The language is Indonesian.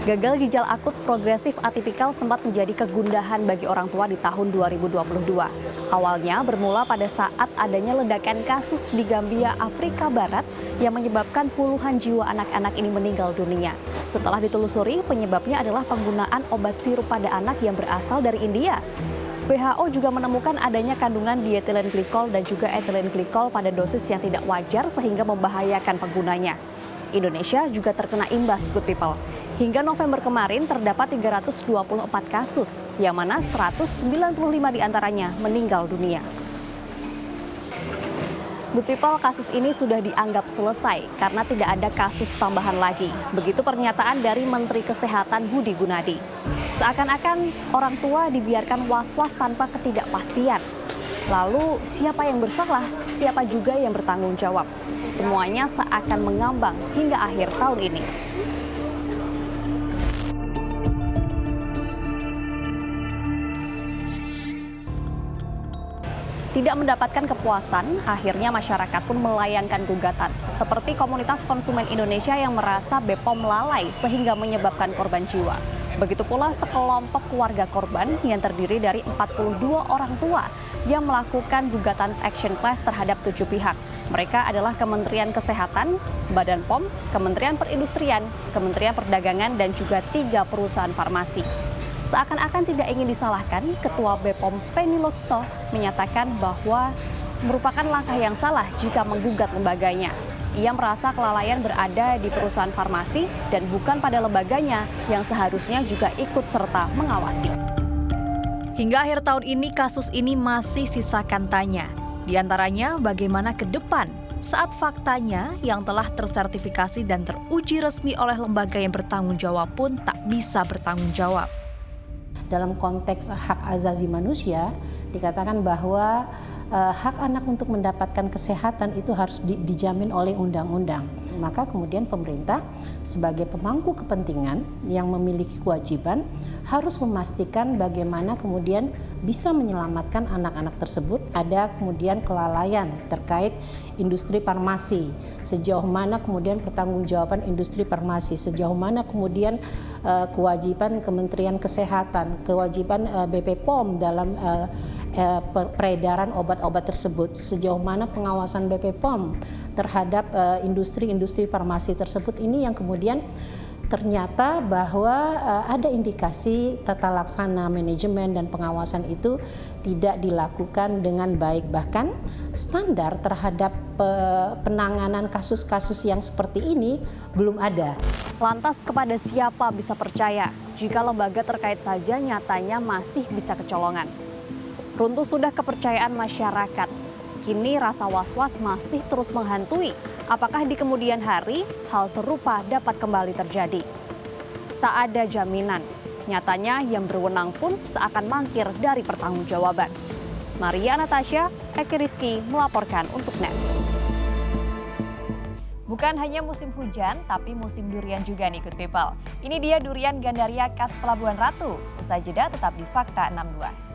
Gagal ginjal akut progresif atipikal sempat menjadi kegundahan bagi orang tua di tahun 2022. Awalnya bermula pada saat adanya ledakan kasus di Gambia, Afrika Barat yang menyebabkan puluhan jiwa anak-anak ini meninggal dunia. Setelah ditelusuri, penyebabnya adalah penggunaan obat sirup pada anak yang berasal dari India. WHO juga menemukan adanya kandungan dietilen glikol dan juga etilen glikol pada dosis yang tidak wajar sehingga membahayakan penggunanya. Indonesia juga terkena imbas, Good People. Hingga November kemarin terdapat 324 kasus, yang mana 195 diantaranya meninggal dunia. Good People, kasus ini sudah dianggap selesai karena tidak ada kasus tambahan lagi. Begitu pernyataan dari Menteri Kesehatan Budi Gunadi. Seakan-akan orang tua dibiarkan was-was tanpa ketidakpastian. Lalu siapa yang bersalah, siapa juga yang bertanggung jawab. Semuanya seakan mengambang hingga akhir tahun ini. Tidak mendapatkan kepuasan, akhirnya masyarakat pun melayangkan gugatan. Seperti komunitas konsumen Indonesia yang merasa BPOM lalai sehingga menyebabkan korban jiwa. Begitu pula sekelompok keluarga korban yang terdiri dari 42 orang tua yang melakukan gugatan action class terhadap 7 pihak. Mereka adalah Kementerian Kesehatan, Badan POM, Kementerian Perindustrian, Kementerian Perdagangan, dan juga 3 perusahaan farmasi. Seakan-akan tidak ingin disalahkan, Ketua BPOM Penny Lotto menyatakan bahwa merupakan langkah yang salah jika menggugat lembaganya. Ia merasa kelalaian berada di perusahaan farmasi dan bukan pada lembaganya yang seharusnya juga ikut serta mengawasi. Hingga akhir tahun ini kasus ini masih sisakan tanya. Di antaranya bagaimana ke depan saat faktanya yang telah tersertifikasi dan teruji resmi oleh lembaga yang bertanggung jawab pun tak bisa bertanggung jawab. Dalam konteks hak asasi manusia, dikatakan bahwa hak anak untuk mendapatkan kesehatan itu harus dijamin oleh undang-undang. Maka kemudian pemerintah sebagai pemangku kepentingan yang memiliki kewajiban harus memastikan bagaimana kemudian bisa menyelamatkan anak-anak tersebut. Ada kemudian kelalaian terkait industri farmasi, sejauh mana kemudian pertanggungjawaban industri farmasi, sejauh mana kemudian kewajiban Kementerian Kesehatan, kewajiban BPOM dalam peredaran obat-obat tersebut, sejauh mana pengawasan BPOM terhadap industri-industri farmasi tersebut. Ini yang kemudian ternyata bahwa ada indikasi tata laksana manajemen dan pengawasan itu tidak dilakukan dengan baik. Bahkan standar terhadap penanganan kasus-kasus yang seperti ini belum ada. Lantas kepada siapa bisa percaya jika lembaga terkait saja nyatanya masih bisa kecolongan? Runtuh sudah kepercayaan masyarakat. Kini rasa was-was masih terus menghantui. Apakah di kemudian hari hal serupa dapat kembali terjadi? Tak ada jaminan. Nyatanya yang berwenang pun seakan mangkir dari pertanggungjawaban. Maria Natasha, Eki Rizky melaporkan untuk NET. Bukan hanya musim hujan, tapi musim durian juga nih Good People. Ini dia durian Gandaria khas Pelabuhan Ratu. Usai jeda tetap di Fakta 62.